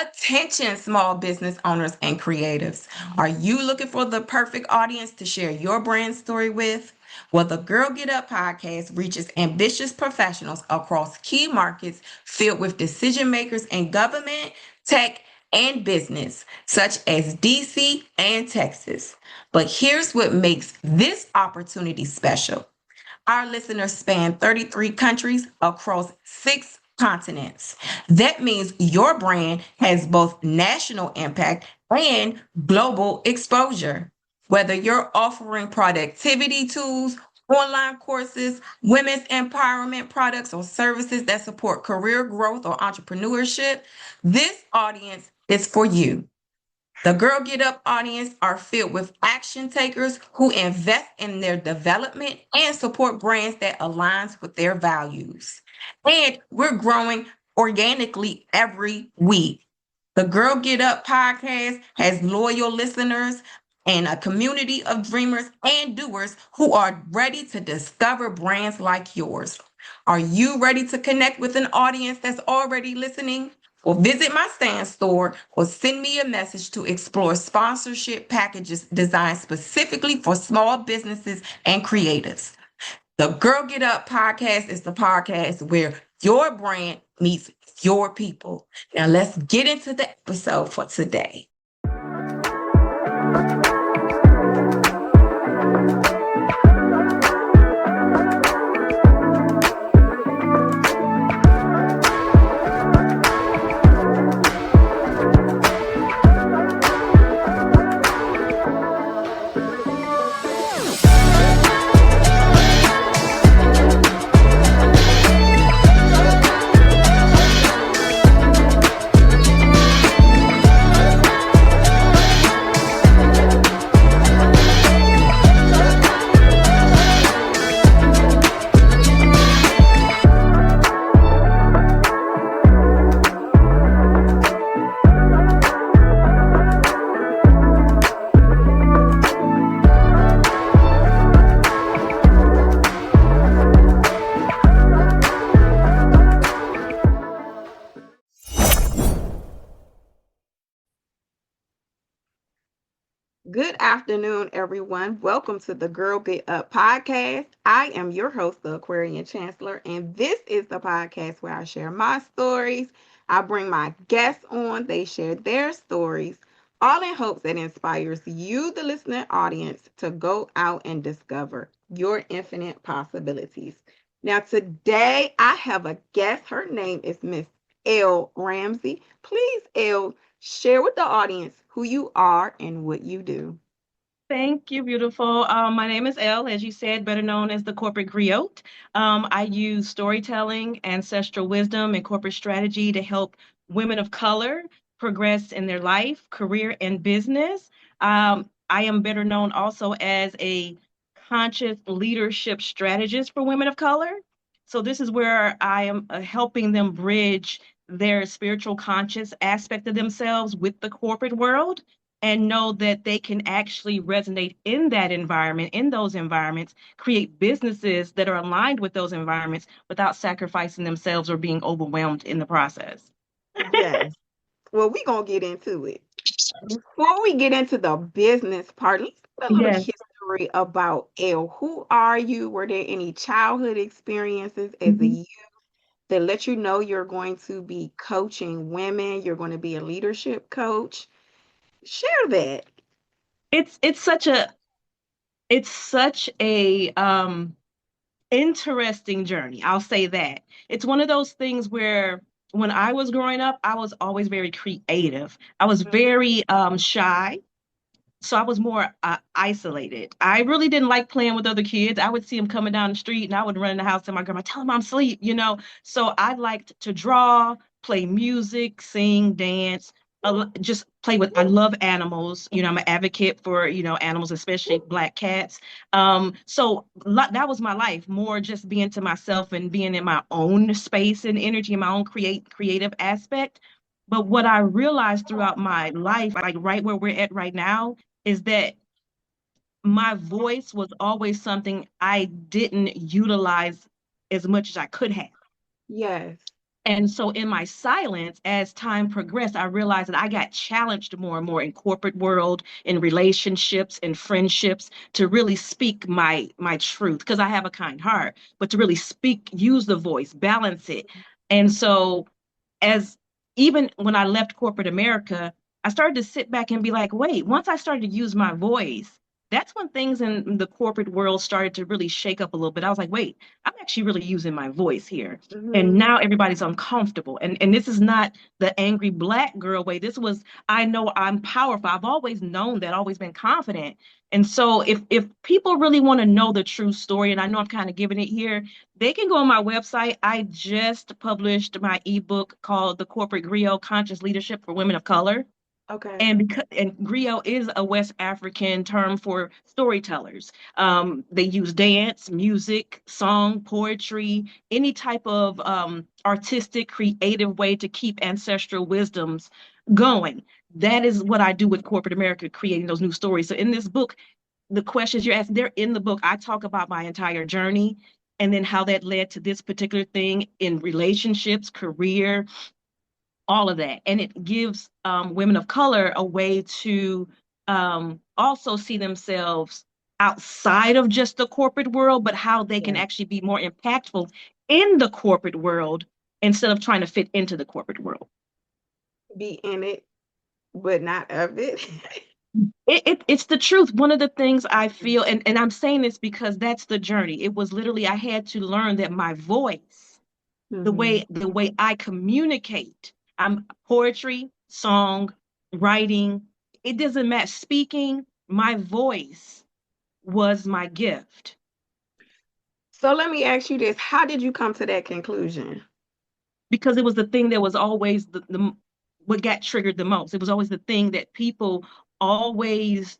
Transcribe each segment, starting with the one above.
Attention, small business owners and creatives. Are you looking for the perfect audience to share your brand story with? Well, the Girl Get Up podcast reaches ambitious professionals across key markets filled with decision makers in government, tech, and business, such as DC and Texas. But here's what makes this opportunity special. Our listeners span 33 countries across 6 continents. That means your brand has both national impact and global exposure. Whether you're offering productivity tools, online courses, women's empowerment products, or services that support career growth or entrepreneurship, this audience is for you. The Girl Get Up audience are filled with action takers who invest in their development and support brands that aligns with their values. And we're growing organically every week. The Girl Get Up podcast has loyal listeners and a community of dreamers and doers who are ready to discover brands like yours. Are you ready to connect with an audience that's already listening? Or visit my stand store or send me a message to explore sponsorship packages designed specifically for small businesses and creatives. The Girl Get Up podcast is the podcast where your brand meets your people. Now let's get into the episode for today. Good afternoon, everyone. Welcome to the Girl Get Up podcast. I am your host, the Aquarian Chancellor, and this is the podcast where I share my stories. I bring my guests on, they share their stories, all in hopes that inspires you, the listening audience, to go out and discover your infinite possibilities. Now, today I have a guest. Her name is Miss Elle Ramsey. Please, Elle, share with the audience who you are and what you do. Thank you, beautiful. My name is Elle, as you said, better known as the Corporate Griot. I use storytelling, ancestral wisdom, and corporate strategy to help women of color progress in their life, career, and business. I am better known also as a conscious leadership strategist for women of color. So, this is where I am helping them bridge their spiritual conscious aspect of themselves with the corporate world and know that they can actually resonate in that environment, in those environments, create businesses that are aligned with those environments without sacrificing themselves or being overwhelmed in the process. Yes. Well, we're going to get into it. Before we get into the business part, let's get a little Yes. history about Elle. Who are you? Were there any childhood experiences as a Mhm. youth that let you know you're going to be coaching women? You're going to be a leadership coach? Share that. It's such a interesting journey. I'll say that. It's one of those things where when I was growing up, I was always very creative. I was Mhm. very shy. So I was more isolated. I really didn't like playing with other kids. I would see them coming down the street and I would run in the house to my grandma, tell them I'm asleep. So I liked to draw, play music, sing, dance, just play with, I love animals. I'm an advocate for, animals, especially black cats. So that was my life, more just being to myself and being in my own space and energy, in my own creative aspect. But what I realized throughout my life, like right where we're at right now, is that my voice was always something I didn't utilize as much as I could have. Yes. And so in my silence, as time progressed, I realized that I got challenged more and more in corporate world, in relationships, in friendships, to really speak my truth, because I have a kind heart, but to really speak, use the voice, balance it. And so as even when I left corporate America, I started to sit back and be like, wait, once I started to use my voice, that's when things in the corporate world started to really shake up a little bit. I was like, wait, I'm actually really using my voice here. And Mm-hmm. now everybody's uncomfortable. And this is not the angry black girl way. This was, I know I'm powerful. I've always known that, always been confident. And so if people really want to know the true story, and I know I'm kind of giving it here, they can go on my website. I just published my ebook called The Corporate Griot: Conscious Leadership for Women of Color. Okay. And griot is a West African term for storytellers. They use dance, music, song, poetry, any type of artistic, creative way to keep ancestral wisdoms going. That is what I do with corporate America, creating those new stories. So in this book, the questions you're asking, they're in the book. I talk about my entire journey and then how that led to this particular thing in relationships, career, all of that. And it gives women of color a way to also see themselves outside of just the corporate world, but how they can Yeah. actually be more impactful in the corporate world instead of trying to fit into the corporate world. Be in it, but not of it. It's the truth. One of the things I feel, and I'm saying this because that's the journey. It was literally, I had to learn that my voice, Mm-hmm. the way I communicate, I'm poetry, song, writing, it doesn't matter. Speaking, my voice was my gift So let me ask you this. How did you come to that conclusion? because it was the thing that was always the what got triggered the most. It was always the thing that people always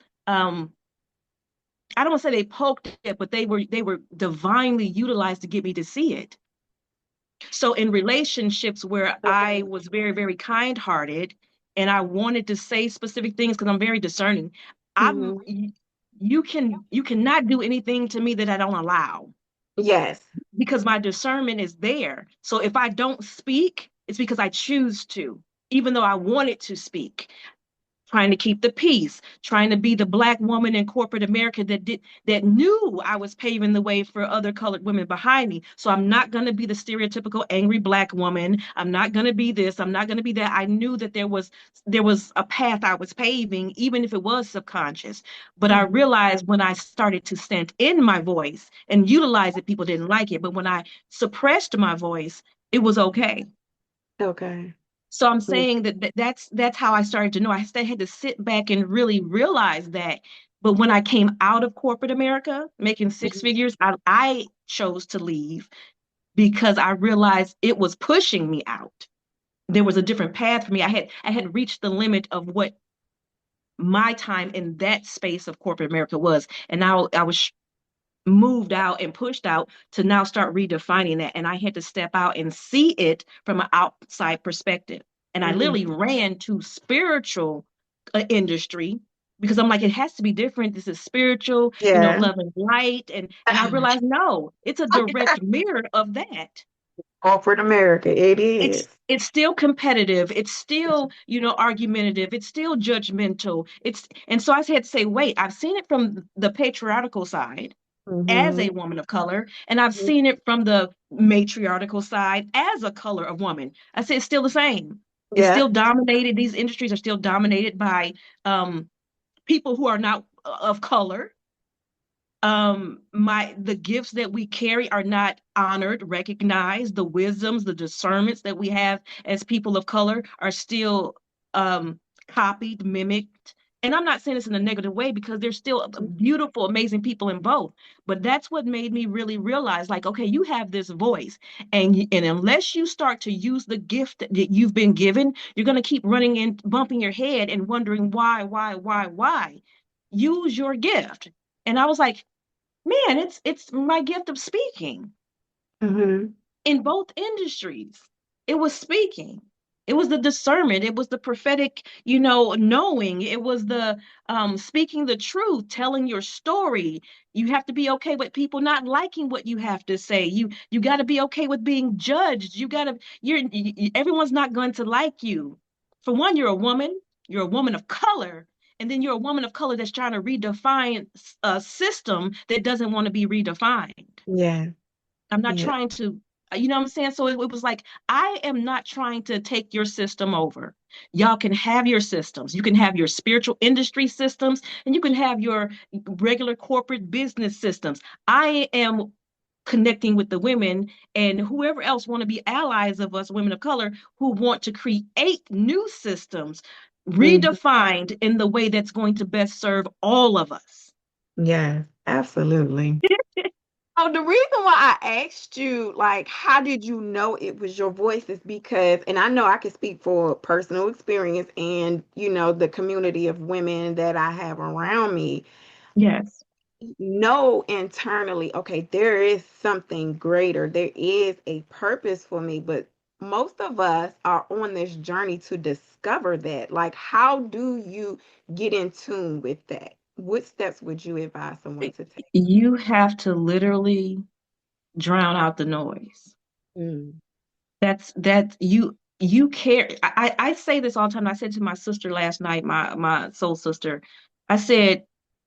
I don't want to say they poked it, but they were divinely utilized to get me to see it. So in relationships where I Okay. was very, very kind-hearted and I wanted to say specific things because I'm very discerning, I'm Mm-hmm. you cannot do anything to me that I don't allow Yes. because my discernment is there. So if I don't speak, it's because I choose to, even though I wanted to speak, trying to keep the peace, trying to be the black woman in corporate America that knew I was paving the way for other colored women behind me. So I'm not going to be the stereotypical angry black woman. I'm not going to be this. I'm not going to be that. I knew that there was a path I was paving, even if it was subconscious. But I Mm-hmm. realized when I started to stand in my voice and utilize it, people didn't like it. But when I suppressed my voice, it was okay. Okay. So I'm saying that's how I started to know. I had to sit back and really realize that. But when I came out of corporate America, making six Mm-hmm. figures, I chose to leave because I realized it was pushing me out. There was a different path for me. I had reached the limit of what my time in that space of corporate America was, and now I was moved out and pushed out to now start redefining that. And I had to step out and see it from an outside perspective. And I literally Mm-hmm. ran to spiritual industry because I'm like, it has to be different. This is spiritual, Yeah. love and light. And I realized, no, it's a direct mirror of that. Corporate America, it is. It's still competitive. It's still, argumentative. It's still judgmental. And so I had to say, wait, I've seen it from the patriarchal side as Mm-hmm. a woman of color, and I've seen it from the matriarchal side as a color of woman. I say it's still the same. It's Yeah. still dominated. These industries are still dominated by people who are not of color. The gifts that we carry are not honored, recognized. The wisdoms, the discernments that we have as people of color are still copied, mimicked. And I'm not saying this in a negative way because there's still beautiful, amazing people in both. But that's what made me really realize, like, okay, you have this voice, and unless you start to use the gift that you've been given, you're gonna keep running and bumping your head and wondering why. Use your gift. And I was like, man, it's my gift of speaking Mm-hmm. in both industries. It was speaking. It was the discernment. It was the prophetic, knowing. It was the speaking the truth, telling your story. You have to be okay with people not liking what you have to say. You got to be okay with being judged. Everyone's not going to like you. For one, you're a woman. You're a woman of color, and then you're a woman of color that's trying to redefine a system that doesn't want to be redefined. Yeah. I'm not Yeah. trying to, you know what I'm saying? So it was like, I am not trying to take your system over. Y'all can have your systems. You can have your spiritual industry systems, and you can have your regular corporate business systems. I am connecting with the women and whoever else want to be allies of us, women of color, who want to create new systems Mhm. redefined in the way that's going to best serve all of us. Yeah, absolutely. Oh, the reason why I asked you, like, how did you know it was your voice is because, and I know I can speak for personal experience and, the community of women that I have around me, Yes. know internally, okay, there is something greater. There is a purpose for me, but most of us are on this journey to discover that. Like, how do you get in tune with that? What steps would you advise someone to take? You have to literally drown out the noise. Mm. That you care. I say this all the time. I said to my sister last night, my soul sister, I said,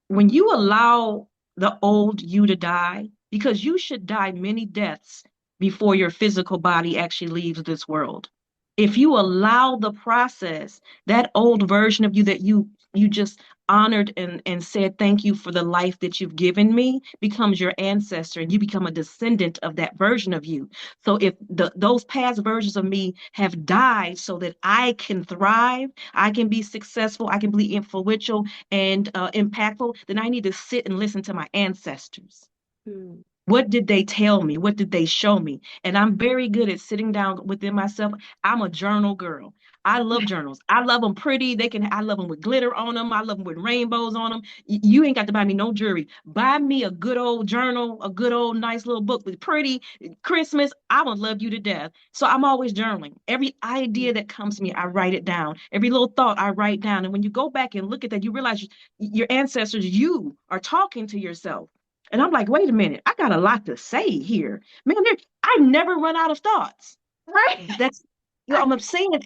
when you allow the old you to die, because you should die many deaths before your physical body actually leaves this world. If you allow the process, that old version of you that you just honored and said thank you for the life that you've given me becomes your ancestor, and you become a descendant of that version of you. So if those past versions of me have died so that I can thrive, I can be successful, I can be influential and impactful, then I need to sit and listen to my ancestors. Mm. What did they tell me? What did they show me? And I'm very good at sitting down within myself. I'm a journal girl. I love journals. I love them pretty. I love them with glitter on them. I love them with rainbows on them. You ain't got to buy me no jewelry. Buy me a good old journal, a good old nice little book with pretty Christmas. I would love you to death. So I'm always journaling. Every idea that comes to me, I write it down. Every little thought I write down. And when you go back and look at that, you realize your ancestors, you are talking to yourself. And I'm like, wait a minute, I got a lot to say here. Man, I never run out of thoughts. Right. That's, I'm saying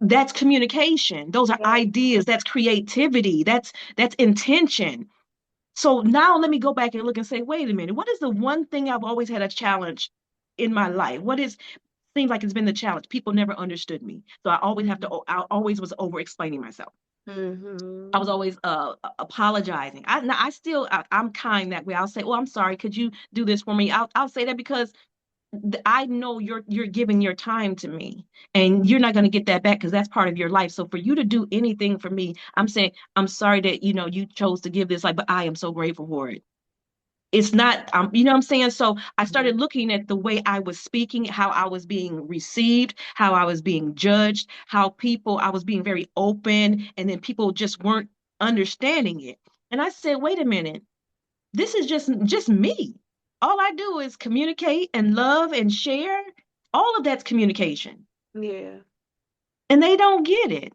that's communication. Those are Yeah. ideas. That's creativity. That's intention. So now let me go back and look and say, wait a minute, what is the one thing I've always had a challenge in my life? What is seems like it's been the challenge? People never understood me. So I always was over explaining myself. I Mm-hmm. was always apologizing. I'm kind that way. I'll say, "Oh, I'm sorry. Could you do this for me?" I'll say that because I know you're giving your time to me, and you're not going to get that back because that's part of your life. So for you to do anything for me, I'm saying I'm sorry that you chose to give this life, but I am so grateful for it. It's not, you know what I'm saying? So I started looking at the way I was speaking, how I was being received, how I was being judged, how I was being very open, and then people just weren't understanding it. And I said, wait a minute, this is just me. All I do is communicate and love and share. All of that's communication. Yeah. And they don't get it,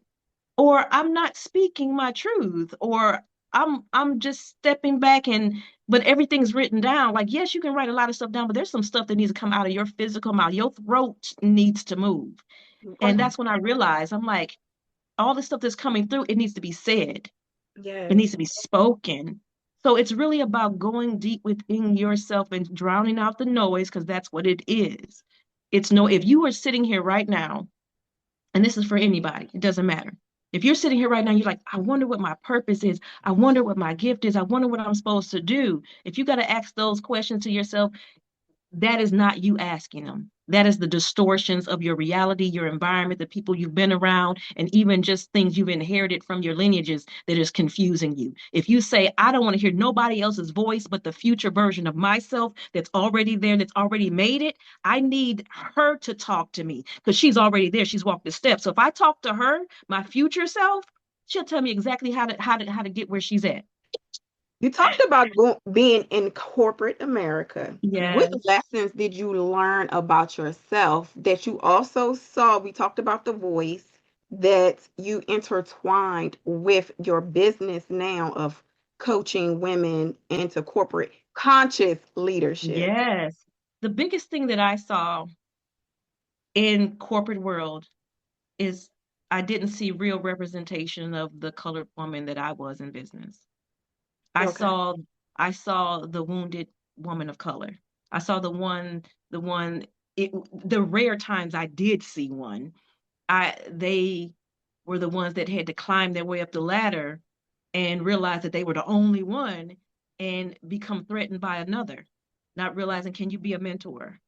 or I'm not speaking my truth, or I'm just stepping back and but everything's written down. Like, yes, you can write a lot of stuff down, but there's some stuff that needs to come out of your physical mouth. Your throat needs to move. And Right. that's when I realized I'm like, all the stuff that's coming through, it needs to be said. It Yes. needs to be spoken. So it's really about going deep within yourself and drowning out the noise, because that's what it is. It's no, if you are sitting here right now, and this is for anybody, it doesn't matter. If you're sitting here right now, you're like, I wonder what my purpose is. I wonder what my gift is. I wonder what I'm supposed to do. If you got to ask those questions to yourself, that is not you asking them. That is the distortions of your reality, your environment, the people you've been around, and even just things you've inherited from your lineages that is confusing you. If you say, I don't want to hear nobody else's voice but the future version of myself that's already there, that's already made it, I need her to talk to me because she's already there. She's walked the steps. So if I talk to her, my future self, she'll tell me exactly how to get where she's at. You talked about being in corporate America. What Yes. lessons did you learn about yourself that you also saw? We talked about the voice that you intertwined with your business now of coaching women into corporate conscious leadership. Yes. The biggest thing that I saw in corporate world is I didn't see real representation of the colored woman that I was in business. I Okay. saw I saw the wounded woman of color. I saw the one the rare times I did see one, I they were the ones that had to climb their way up the ladder and realize that they were the only one and become threatened by another, not realizing, can you be a mentor?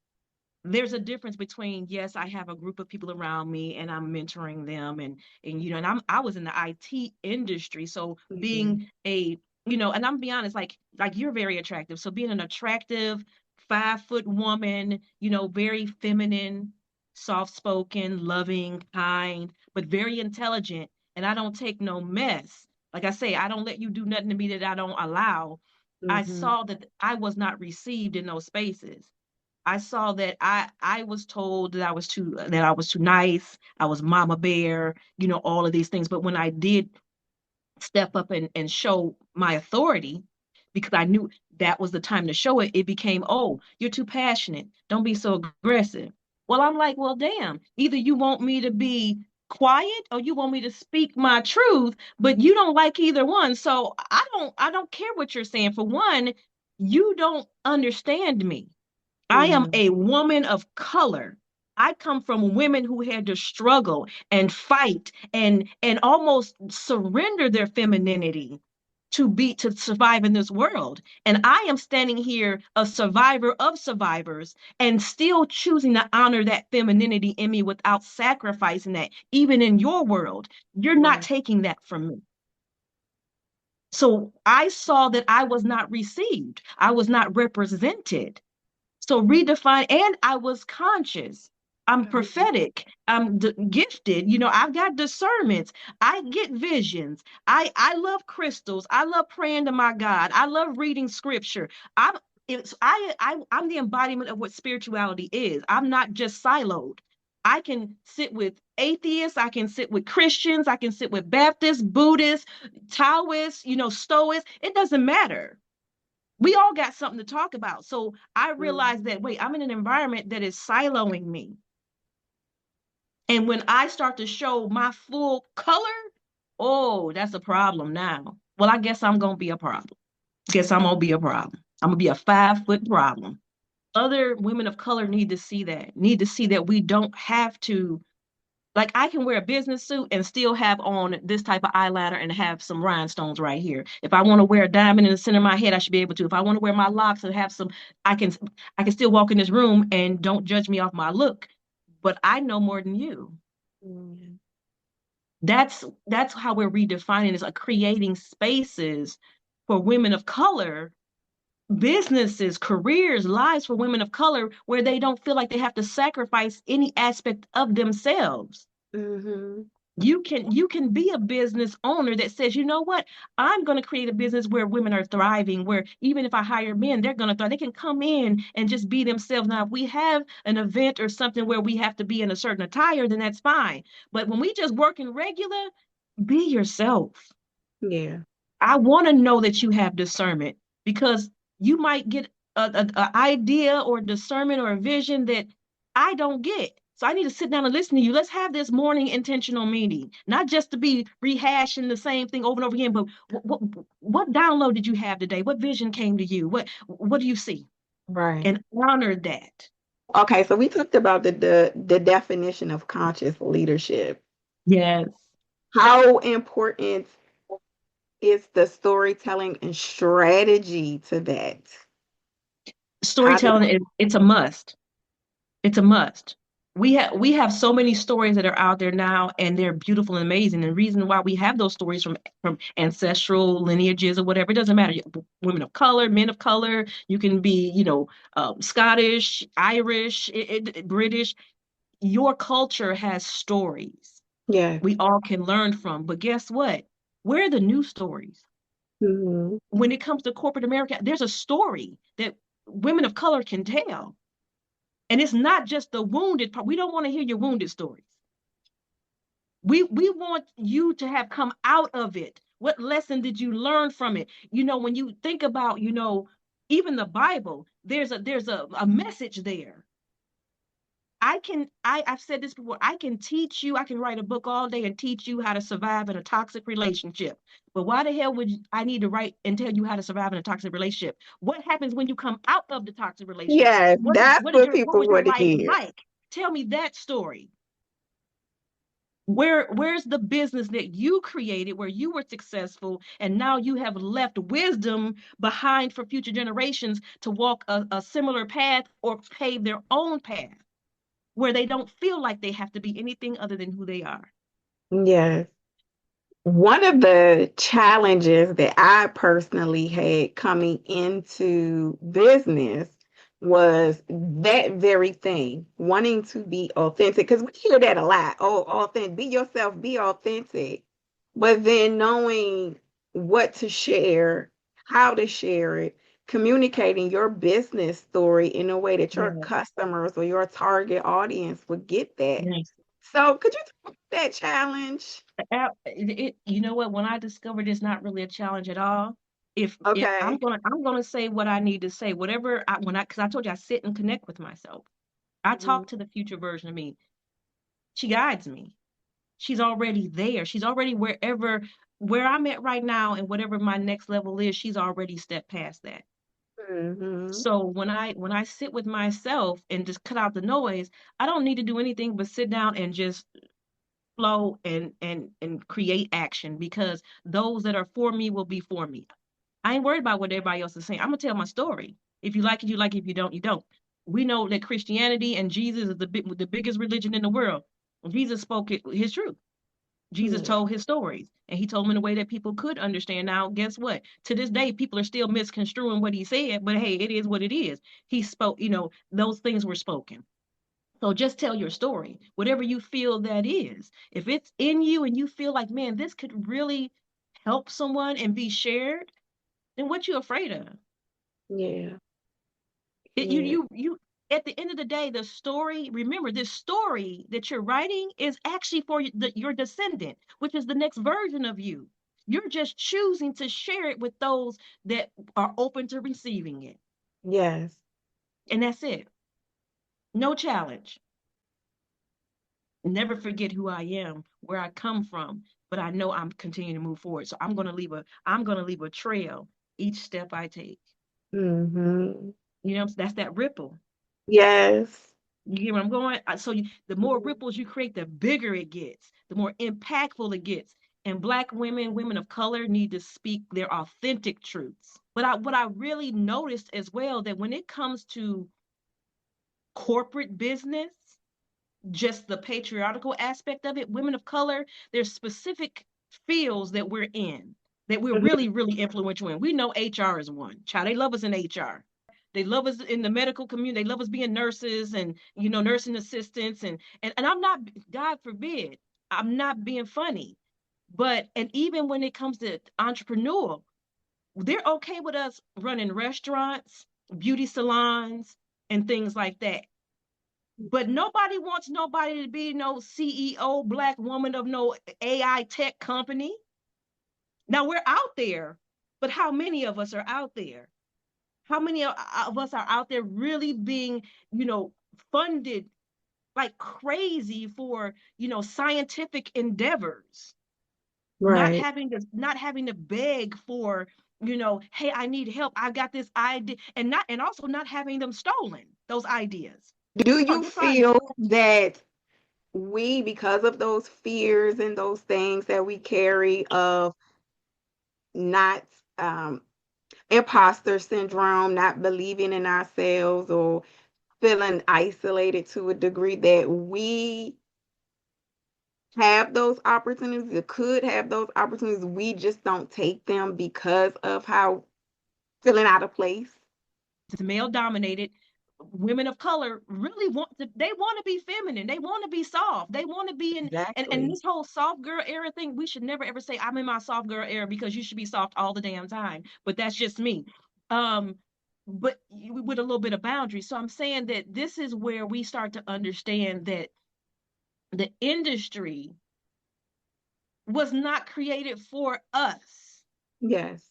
There's a difference between, yes, I have a group of people around me and I'm mentoring them, and you know, and I was in the IT industry, so Mhm. being a, you know, and I'm be honest, like you're very attractive, so being an attractive 5 foot woman, you know, very feminine, soft spoken, loving, kind, but very intelligent, and I don't take no mess. Like I say, I don't let you do nothing to me that I don't allow. I Mhm. saw that I was not received in those spaces. I saw that I was told that I was too nice, I was mama bear, you know, all of these things. But when I did step up and show my authority, because I knew that was the time to show it, it became, oh, you're too passionate. Don't be so aggressive. Well, I'm like, well, damn, either you want me to be quiet or you want me to speak my truth, but you don't like either one. So I don't care what you're saying. For one, you don't understand me. I am Mhm. a woman of color. I come from women who had to struggle and fight and almost surrender their femininity to survive in this world. And I am standing here a survivor of survivors and still choosing to honor that femininity in me without sacrificing that, even in your world. You're not Right. taking that from me. So I saw that I was not received. I was not represented. So redefine, and I was conscious. I'm Mhm. prophetic. I'm gifted. You know, I've got discernments. I get visions. I love crystals. I love praying to my God. I love reading scripture. I'm I'm the embodiment of what spirituality is. I'm not just siloed. I can sit with atheists. I can sit with Christians. I can sit with Baptists, Buddhists, Taoists. You know, Stoics. It doesn't matter. We all got something to talk about. So I realized Mhm. that, wait, I'm in an environment that is siloing me. And when I start to show my full color, oh, that's a problem now. Well, I guess I'm going to be a problem. Guess I'm going to be a problem. I'm going to be a 5 foot problem. Other women of color need to see that we don't have to. Like, I can wear a business suit and still have on this type of eyeliner and have some rhinestones right here. If I want to wear a diamond in the center of my head, I should be able to. If I want to wear my locks and have some, I can I can still walk in this room and don't judge me off my look. But I know more than you. Mhm. That's how we're redefining is creating spaces for women of color, businesses, careers, lives for women of color where they don't feel like they have to sacrifice any aspect of themselves. Mhm. You can be a business owner that says, you know what, I'm going to create a business where women are thriving, where even if I hire men, they're going to thrive. They can come in and just be themselves. Now if we have an event or something where we have to be in a certain attire, then that's fine, but when we just work in regular, be yourself. Yeah. I want to know that you have discernment, because you might get a idea or discernment or a vision that I don't get. So I need to sit down and listen to you. Let's have this morning intentional meeting, not just to be rehashing the same thing over and over again, but what download did you have today? What vision came to you? What do you see? Right. And honor that. Okay, so we talked about the definition of conscious leadership. Yes. How important is the storytelling and strategy to that? How do Storytelling is it's a must. It's a must. We have so many stories that are out there now, and they're beautiful and amazing. And the reason why we have those stories from ancestral lineages or whatever, it doesn't matter. Women of color, men of color, you can be, you know, Scottish, Irish, British. Your culture has stories yeah. we all can learn from. But guess what? Where are the new stories? Mm-hmm. When it comes to corporate America, there's a story that women of color can tell. And it's not just the wounded part. We don't want to hear your wounded stories. We want you to have come out of it. What lesson did you learn from it? When you think about, even the Bible, there's a message there. I've said this before. I can teach you, I can write a book all day and teach you how to survive in a toxic relationship. But why the hell would I need to write and tell you how to survive in a toxic relationship? What happens when you come out of the toxic relationship? Yes, What is that's what is what your what people was your want to life hear. like? Tell me that story. Where's the business that you created where you were successful and now you have left wisdom behind for future generations to walk a similar path or pave their own path where they don't feel like they have to be anything other than who they are? Yes. One of the challenges that I personally had coming into business was that very thing, wanting to be authentic. Because we hear that a lot. Oh, authentic, be yourself, be authentic. But then knowing what to share, how to share it, communicating your business story in a way that your Yeah. customers or your target audience would get that. Yes. So could you talk about that challenge? You know what? When I discovered it's not really a challenge at all, if I'm Okay. gonna say what I need to say, whatever because I told you I sit and connect with myself. I Mhm. talk to the future version of me. She guides me. She's already there. She's already where I'm at right now, and whatever my next level is, she's already stepped past that. Mhm. So when I sit with myself and just cut out the noise, I don't need to do anything but sit down and just flow and create action, because those that are for me will be for me. I ain't worried about what everybody else is saying. I'm gonna tell my story. If you like it, you like it. If you don't, you don't. We know that Christianity and Jesus is the biggest religion in the world. Jesus spoke his truth. Jesus Yeah. told his stories, and he told them in a way that people could understand. Now, guess what? To this day, people are still misconstruing what he said, but hey, it is what it is. He spoke, those things were spoken. So just tell your story, whatever you feel that is. If it's in you and you feel like, man, this could really help someone and be shared, then what you afraid of? Yeah. It, you Yeah. you you at the end of the day, the story, remember, this story that you're writing is actually for your descendant, which is the next version of you. You're just choosing to share it with those that are open to receiving it. Yes. And that's it. No challenge. Never forget who I am, where I come from, but I know I'm continuing to move forward. So I'm gonna leave a trail each step I take. Mhm. That's that ripple. Yes. You get where I'm going? The more ripples you create, the bigger it gets, the more impactful it gets. And Black women, women of color, need to speak their authentic truths. But what I really noticed as well, that when it comes to corporate business, just the patriarchal aspect of it, women of color, there's specific fields that we're in that we're Mhm. really, really influential in. We know HR is one. Child, they love us in HR. They love us in the medical community. They love us being nurses and nursing assistants and I'm not, God forbid, I'm not being funny. But and even when it comes to entrepreneurial, they're okay with us running restaurants, beauty salons, and things like that. But nobody wants nobody to be no CEO Black woman of no AI tech company. Now we're out there, but how many of us are out there? How many of us are out there really being, funded like crazy for, scientific endeavors, Right. not having to beg for, hey, I need help. I've got this idea, and also not having them stolen, those ideas. Do Oh, you you're fine. feel that we, because of those fears and those things that we carry of not imposter syndrome, not believing in ourselves, or feeling isolated to a degree, that we have those opportunities, or could have those opportunities, we just don't take them because of how feeling out of place? It's male dominated. women of color really they want to be feminine, they want to be soft, they want to be in, and Exactly. this whole soft girl era thing, we should never ever say I'm in my soft girl era, because you should be soft all the damn time. But that's just me. um but with a little bit of boundary. So I'm saying that this is where we start to understand that the industry was not created for us, Yes.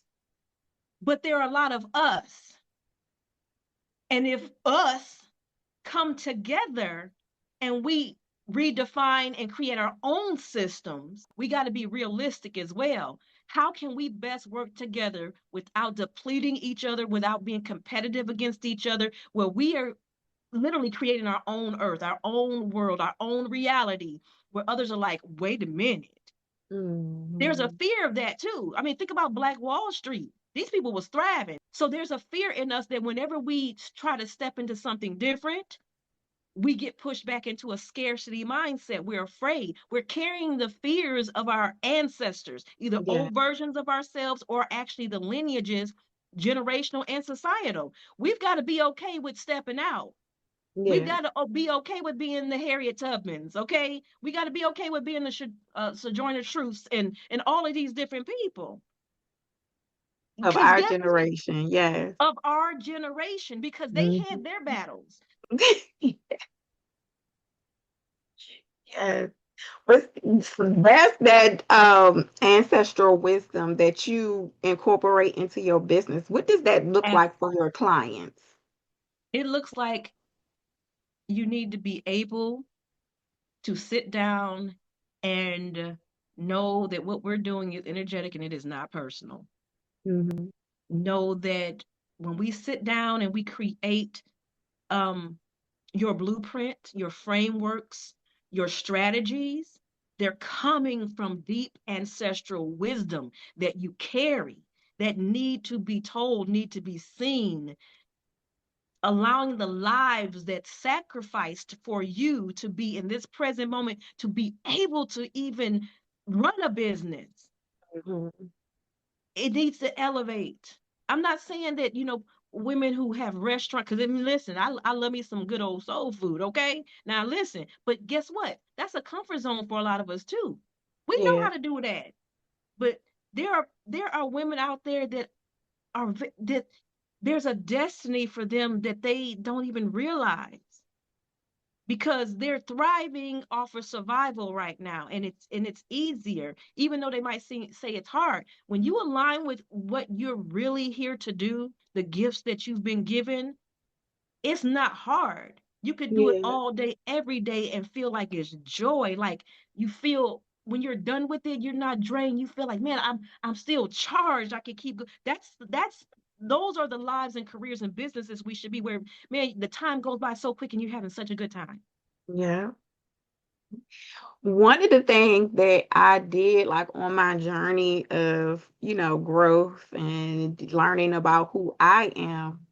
but there are a lot of us. And if us come together and we redefine and create our own systems, we got to be realistic as well. How can we best work together without depleting each other, without being competitive against each other, where we are literally creating our own earth, our own world, our own reality, where others are like, wait a minute. There's a Hmm. fear of that too. I mean, think about Black Wall Street. These people was thriving. So there's a fear in us that whenever we try to step into something different, we get pushed back into a scarcity mindset. We're afraid. We're carrying the fears of our ancestors, either Yeah. old versions of ourselves or actually the lineages, generational and societal. We've got to be okay with stepping out. We've Yeah. got to be okay with being the Harriet Tubmans, okay? We got to be okay with being the Sojourner Truths and all of these different people. Of Because our guess generation. Yes. of our generation, because they Mhm. had their battles. Yes. But that's that ancestral wisdom that you incorporate into your business. What does that look And like for your clients? it looks like you need to be able to sit down and know that what we're doing is energetic and it is not personal. Hmm. Know that when we sit down and we create um, your blueprint, your frameworks, your strategies, they're coming from deep ancestral wisdom that you carry, that need to be told, need to be seen, allowing the lives that sacrificed for you to be in this present moment, to be able to even run a business. Hmm. It needs to elevate. I'm not saying that, women who have restaurants, because I mean, listen, I love me some good old soul food, okay? Now listen, but guess what? That's a comfort zone for a lot of us too. We know Yeah. how to do that. But there are women out there that that there's a destiny for them that they don't even realize, because they're thriving off of survival right now, and it's easier, even though they might say it's hard. When you align with what you're really here to do, the gifts that you've been given, it's not hard. You could do it Yeah. all day every day and feel like it's joy. Like, you feel when you're done with it, you're not drained. You feel like, man, I'm still charged. I can keep going. That's those are the lives and careers and businesses we should be, where, man, the time goes by so quick and you're having such a good time. Yeah. One of the things that I did like on my journey of, growth and learning about who I am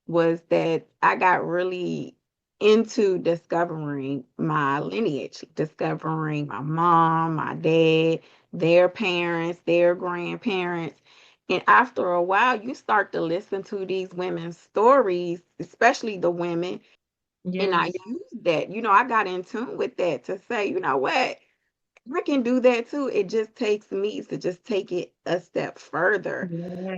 was that I got really into discovering my lineage, discovering my mom, my dad, their parents, their grandparents. And after a while, you start to listen to these women's stories, especially the women. And I Yes. used that, I got in tune with that to say, you know what? I can do that too. It just takes me to just take it a step further.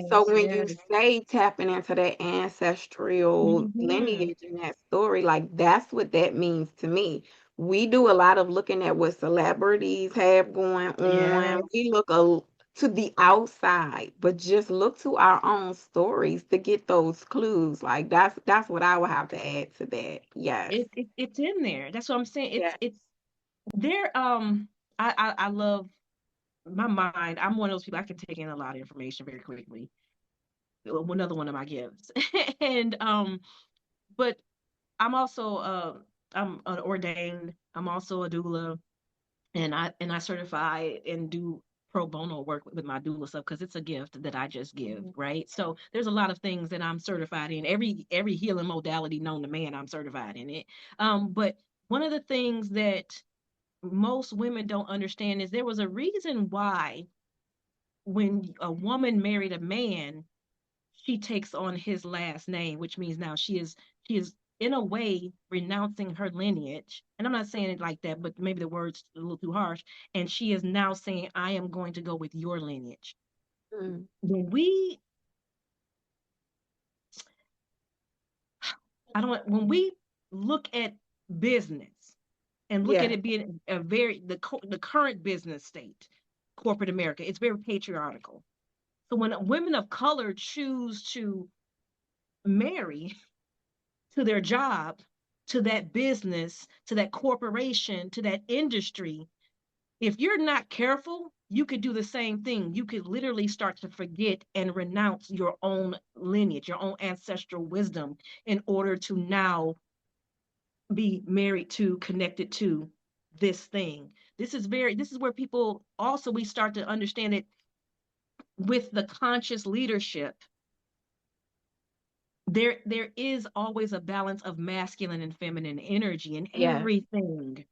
So Yes, when you yes. say tapping into that ancestral Hmm. lineage and that story, like that's what that means to me. We do a lot of looking at what celebrities have going on. Yes. We look to the outside, but just look to our own stories to get those clues. Like that's what I would have to add to that. Yes. It's in there. That's what I'm saying. Yes. It's there. I love my mind. I'm one of those people, I can take in a lot of information very quickly. Another one of my gifts. And but I'm also I'm an ordained. I'm also a doula, and I certify and do pro bono work with my doula stuff, because it's a gift that I just give, Mhm. right? So there's a lot of things that I'm certified in. Every healing modality known to man, I'm certified in it. But one of the things that most women don't understand is there was a reason why when a woman married a man, she takes on his last name, which means now she is in a way renouncing her lineage. And I'm not saying it like that, but maybe the word's a little too harsh. And she is now saying, I am going to go with your lineage. Mm. When we, I don't, when we look at business and look at Yeah. it being a very, the current business state, corporate America, it's very patriarchal. So when women of color choose to marry to their job, to that business, to that corporation, to that industry, if you're not careful, you could do the same thing. You could literally start to forget and renounce your own lineage, your own ancestral wisdom in order to now be married to, connected to this thing. This is where people also, we start to understand it with the conscious leadership. There is always a balance of masculine and feminine energy in Yes. everything.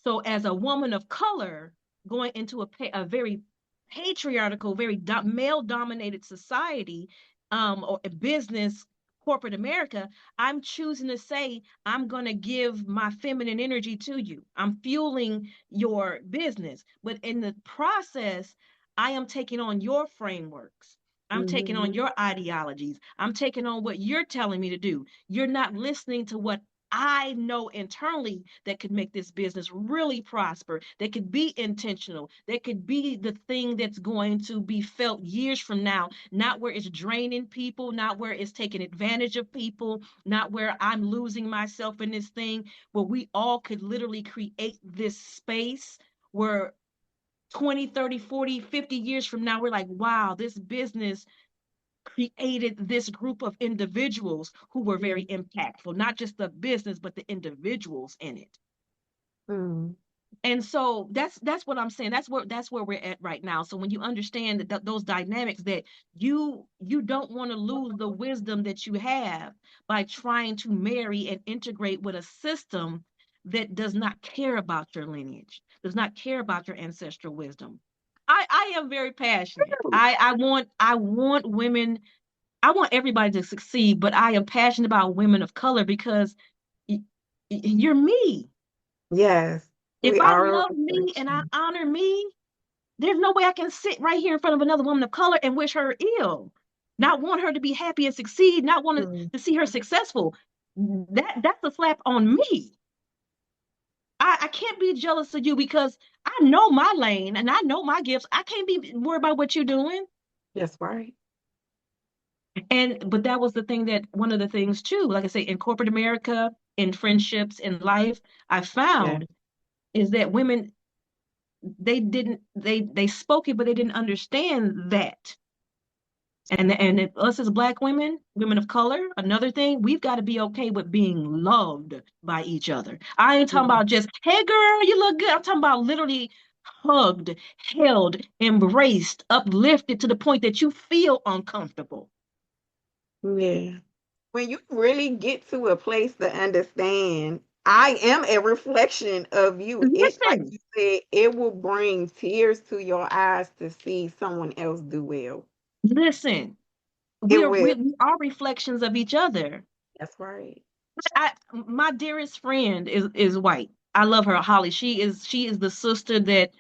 So as a woman of color going into a very patriarchal, very male dominated society, or a business, corporate America, I'm choosing to say, I'm going to give my feminine energy to you. I'm fueling your business. But in the process, I am taking on your frameworks. I'm taking on Mm-hmm. your ideologies. I'm taking on what you're telling me to do. You're not listening to what I know internally that could make this business really prosper, that could be intentional, that could be the thing that's going to be felt years from now, not where it's draining people, not where it's taking advantage of people, not where I'm losing myself in this thing, where we all could literally create this space where 20, 30, 40, 50 years from now, we're like, wow, this business created this group of individuals who were very impactful, not just the business, but the individuals in it. Mm-hmm. And so that's what I'm saying. That's where we're at right now. So when you understand that those dynamics, that you don't want to lose the wisdom that you have by trying to marry and integrate with a system that does not care about your lineage, does not care about your ancestral wisdom. I am very passionate. I want women, I want everybody to succeed, but I am passionate about women of color because you're me. Yes. If We I are a love me and I reflection. honor me, there's no way I can sit right here in front of another woman of color and wish her ill. Not want her to be happy and succeed, not want Mm. to see her successful. That's a slap on me. I can't be jealous of you because I know my lane and I know my gifts. I can't be worried about what you're doing. That's right. And but that was the thing, that one of the things too, like I say, in corporate America, in friendships, in life, I Yeah. found is that women, they spoke it, but they didn't understand that. And if us as Black women, women of color, another thing, we've got to be okay with being loved by each other. I ain't talking Mm. about just, hey girl, you look good. I'm talking about literally hugged, held, embraced, uplifted to the point that you feel uncomfortable. Yeah. When you really get to a place to understand, I am a reflection of you. It, like Listen, you said, it will bring tears to your eyes to see someone else do well. listen. It We are will. we are reflections of each other. That's right. My dearest friend is white. I love her, Holly. She is the sister that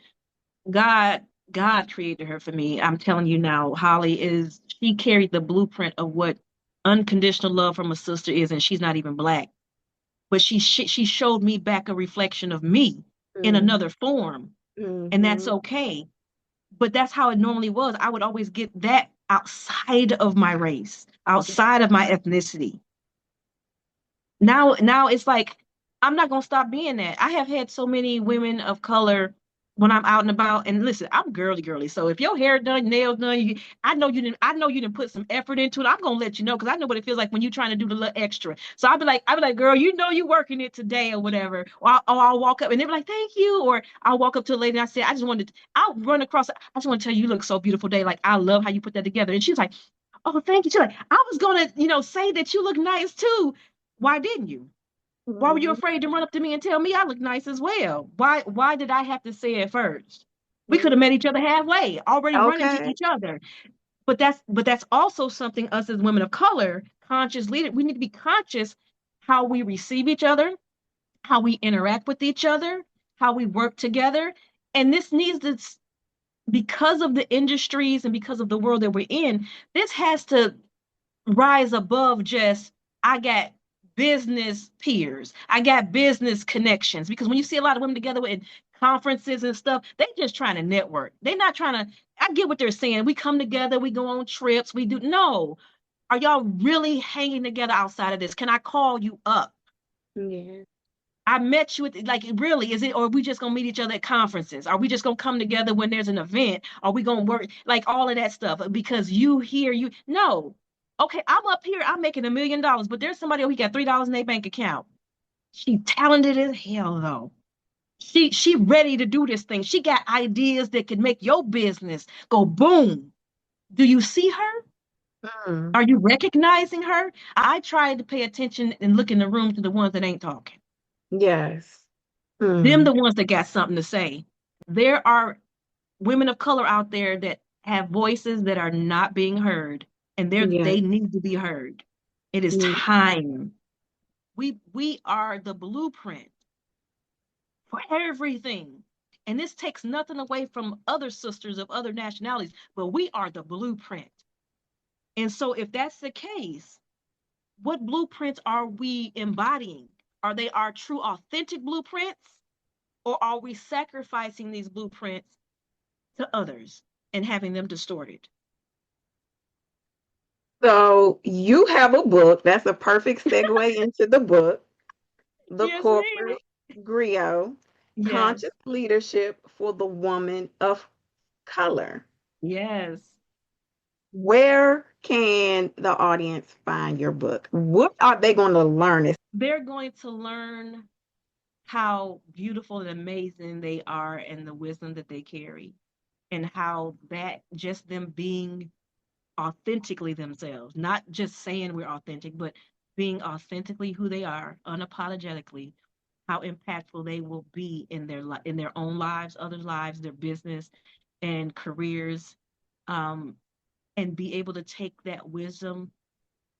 God God created her for me. I'm telling you now, Holly is, she carried the blueprint of what unconditional love from a sister is, and she's not even Black. But she showed me back a reflection of me in Mm-hmm. another form, and that's Mm-hmm. okay. But that's how it normally was. I would always get that outside of my race, outside of my ethnicity. Now it's like I'm not gonna stop being that. I have had so many women of color when I'm out and about. And listen, I'm girly girly. So if your hair done, nails done, I know you didn't put some effort into it. I'm gonna let you know because I know what it feels like when you're trying to do the little extra. So I'll be like, girl, you working it today or whatever. Or I'll walk up and they'll be like, thank you. Or I'll walk up to a lady and I say, I'll run across. I just want to tell you, you look so beautiful today. Like I love how you put that together. And she's like, oh, thank you. She's like, I was gonna, say that you look nice too. Why didn't you? Why were you Mm-hmm. afraid to run up to me and tell me I look nice as well? Why did I have to say it first? We could have Mm. met each other halfway, already run into Okay. each other. But that's also something us as women of color, conscious leader, we need to be conscious. how we receive each other, how we interact with each other, how we work together. And this needs to, because of the industries and because of the world that we're in, this has to rise above just, I got business peers, I got business connections. Because when you see a lot of women together in conferences and stuff, they just trying to network. They're not trying to, I get what they're saying. We come together, we go on trips, we do. No. Are y'all really hanging together outside of this? Can I call you up? Yeah. I met you at, like, really, is it, or are we just gonna meet each other at conferences? Are we just gonna come together when there's an event? Are we gonna work, like, all of that stuff? Because you here, you, no. Okay, I'm up here, I'm making $1 million, but there's somebody who got $3 in their bank account. She talented as hell though. She ready to do this thing. She got ideas that could make your business go boom. Do you see her? Mm. Are you recognizing her? I try to pay attention and look in the room to the ones that ain't talking. Yes. Them Mm. the ones that got something to say. There are women of color out there that have voices that are not being heard, and Yeah. they need to be heard. It is Mm. time. We are the blueprint for everything. And this takes nothing away from other sisters of other nationalities, but we are the blueprint. And so if that's the case, what blueprints are we embodying? Are they our true authentic blueprints? Or are we sacrificing these blueprints to others and having them distorted? So you have a book. That's a perfect segue into the book, The Yes, ma'am. Corporate Griot, Yes, Conscious Leadership for the Woman of Color. yes. Where can the audience find your book? What are they going to learn? They're going to learn how beautiful and amazing they are and the wisdom that they carry, and how that just them being authentically themselves, not just saying we're authentic, but being authentically who they are, unapologetically, how impactful they will be in in their own lives, others' lives, their business and careers, um, and be able to take that wisdom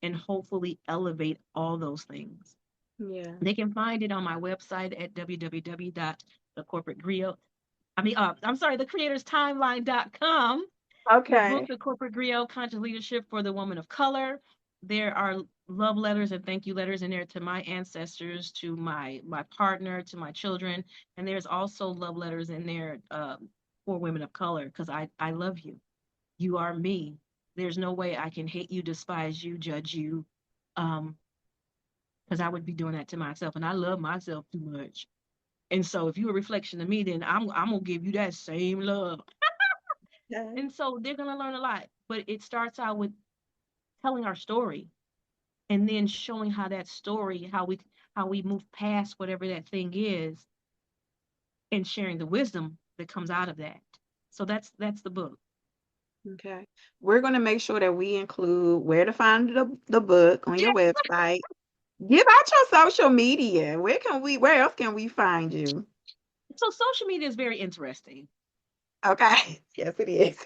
and hopefully elevate all those things. Yeah. They can find it on my website at www.thecorporategriot. I'm sorry, thecreatorstimeline.com. The book, Okay. The Corporate Griot, Conscious Leadership for the Woman of Color. There are love letters and thank you letters in there to my ancestors, to my partner, to my children, and there's also love letters in there for women of color, because I love you. You are me. There's no way I can hate you, despise you, judge you, um, because I would be doing that to myself, and I love myself too much. And so, if you're a reflection of me, then I'm gonna give you that same love. Okay. And so, they're gonna learn a lot. But it starts out with telling our story, and then showing how that story, how we move past whatever that thing is, and sharing the wisdom that comes out of that. So that's the book. Okay. We're going to make sure that we include where to find the book on your website. Give out your social media. Where else can we find you? So social media is very interesting. Okay. Yes, it is.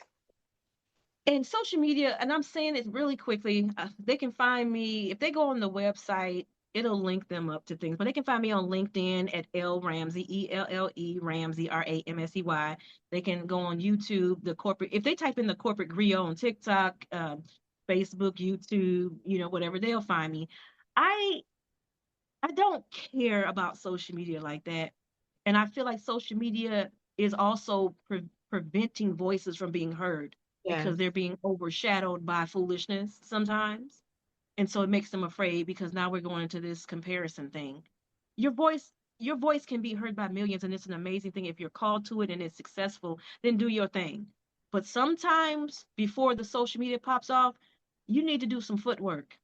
And social media, and I'm saying it really quickly, they can find me if they go on the website. It'll link them up to things, but they can find me on LinkedIn at Elle Ramsey, ELLE Ramsey, RAMSEY. They can go on YouTube, the corporate. If they type in the Corporate Griot on TikTok, Facebook, YouTube, whatever, they'll find me. I I don't care about social media like that, and I feel like social media is also preventing voices from being heard because Yes. they're being overshadowed by foolishness sometimes. And so it makes them afraid, because now we're going into this comparison thing. Your voice your voice can be heard by millions, and it's an amazing thing. If you're called to it and it's successful, then do your thing. But sometimes before the social media pops off, you need to do some footwork.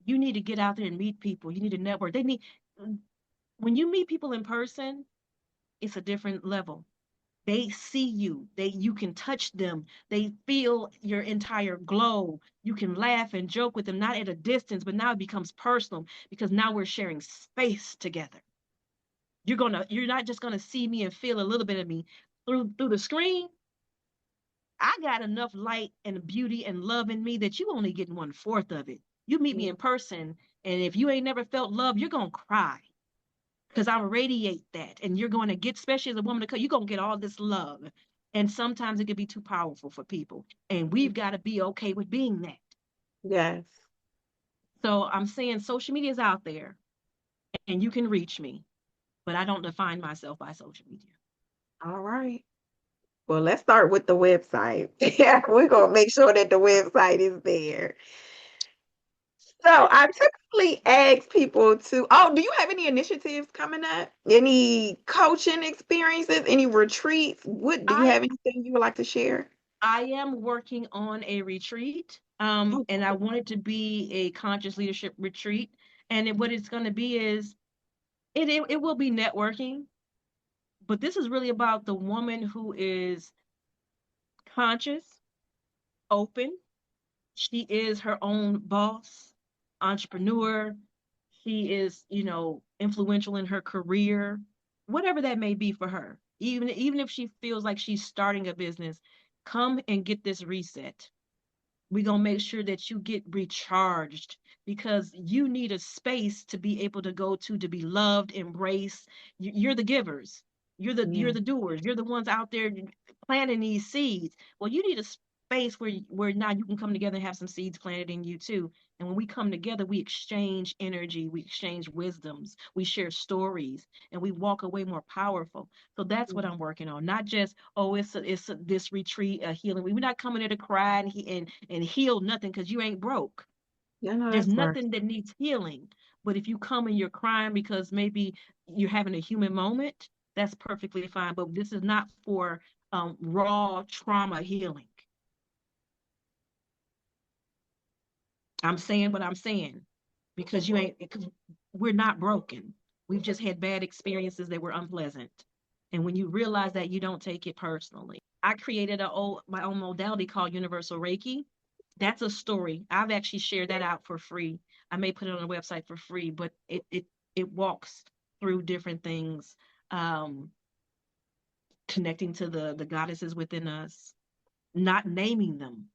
You need to get out there and meet people. You need to network. When you meet people in person, it's a different level. They see you. You can touch them. They feel your entire glow. You can laugh and joke with them, not at a distance, but now it becomes personal, because now we're sharing space together. You're not just gonna see me and feel a little bit of me through the screen. I got enough light and beauty and love in me that you only getting 1/4 of it. You meet me in person, and if you ain't never felt love, you're going to cry because I radiate that. And you're going to get, especially as a woman, you're going to get all this love. And sometimes it can be too powerful for people. And we've got to be okay with being that. Yes. So I'm saying social media is out there and you can reach me, but I don't define myself by social media. All right. Well, let's start with the website. Yeah, we're gonna make sure that the website is there. So I typically ask people to, oh, do you have any initiatives coming up? Any coaching experiences? Any retreats? What do you I have anything you would like to share? I am working on a retreat, and I Okay. want it to be a conscious leadership retreat. And what it's going to be is it will be networking, but this is really about the woman who is conscious, open. She is her own boss, entrepreneur. She is, influential in her career, whatever that may be for her. Even if she feels like she's starting a business, come and get this reset. We're going to make sure that you get recharged because you need a space to be able to go to be loved, embraced. You're the givers. You're Yeah. the doers. You're the ones out there planting these seeds. Well, you need a space where now you can come together and have some seeds planted in you too. And when we come together, we exchange energy, we exchange wisdoms, we share stories, and we walk away more powerful. So that's what I'm working on. Not just, oh, this retreat, a healing. We're not coming here to cry and heal nothing because you ain't broke. Yeah, no, There's that's right. nothing that needs healing. But if you come and you're crying because maybe you're having a human moment, that's perfectly fine. But this is not for raw trauma healing. I'm saying what I'm saying because because we're not broken. We've just had bad experiences that were unpleasant. And when you realize that, you don't take it personally. I created my own modality called Universal Reiki. That's a story. I've actually shared that out for free. I may put it on the website for free, but it walks through different things, um, connecting to the goddesses within us, not naming them,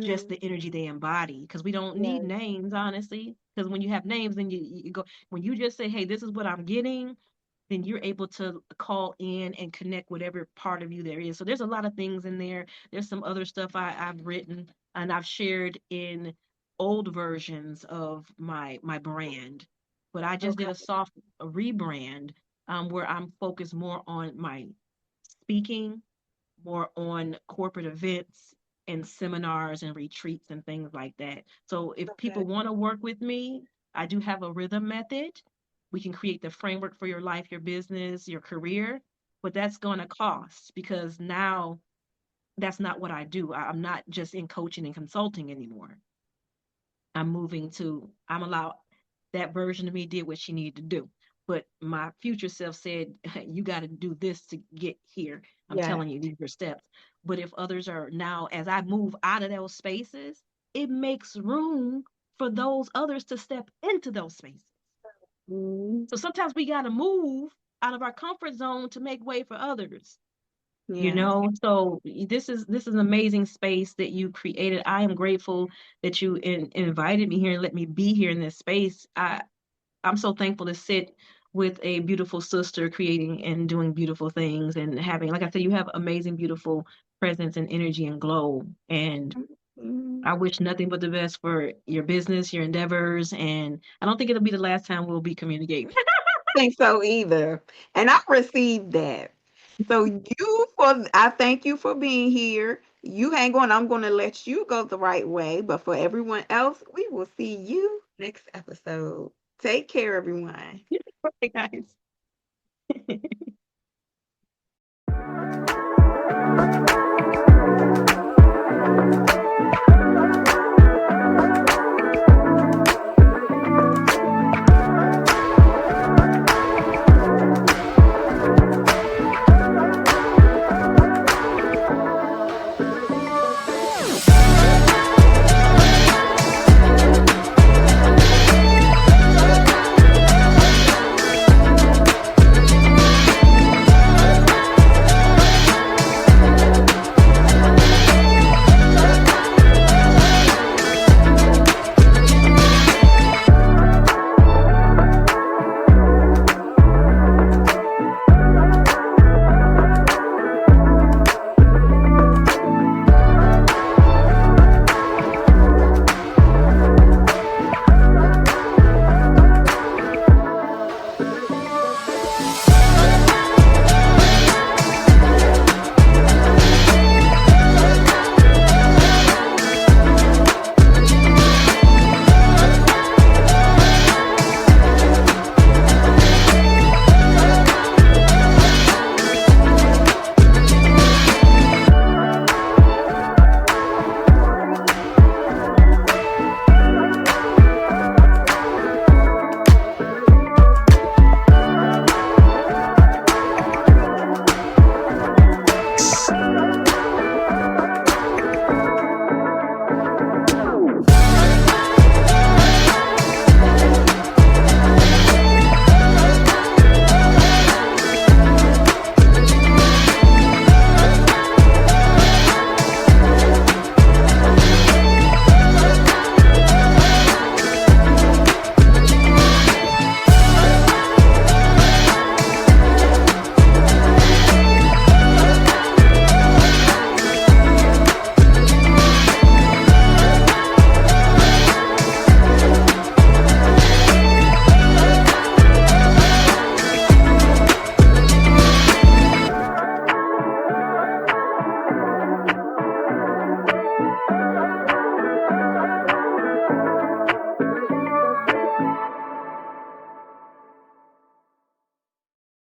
just Mm-hmm. the energy they embody, because we don't need Yes. names, honestly, because when you have names, then you go, when you just say, hey, this is what I'm getting, then you're able to call in and connect whatever part of you there is. So there's a lot of things in there. There's some other stuff I've written and I've shared in old versions of my brand, but I just did Okay. a rebrand, where I'm focused more on my speaking, more on corporate events and seminars and retreats and things like that. So if people Okay. want to work with me, I do have a rhythm method. We can create the framework for your life, your business, your career, but that's going to cost because now that's not what I do. I'm not just in coaching and consulting anymore. I'm allowed that version of me did what she needed to do. But my future self said, you got to do this to get here. I'm Yeah. telling you, these are steps. But if others are now, as I move out of those spaces, it makes room for those others to step into those spaces. Mm-hmm. So sometimes we got to move out of our comfort zone to make way for others. Yes. So this is an amazing space that you created. I am grateful that you invited me here and let me be here in this space. I'm so thankful to sit with a beautiful sister creating and doing beautiful things and having, like I said, you have amazing beautiful presence and energy and glow, and Mhm. I wish nothing but the best for your business, your endeavors, and I don't think it'll be the last time we'll be communicating. Think so either. And I received that. So I thank you for being here. You hang on. I'm going to let you go the right way. But for everyone else, we will see you next episode. Take care, everyone. Right, guys.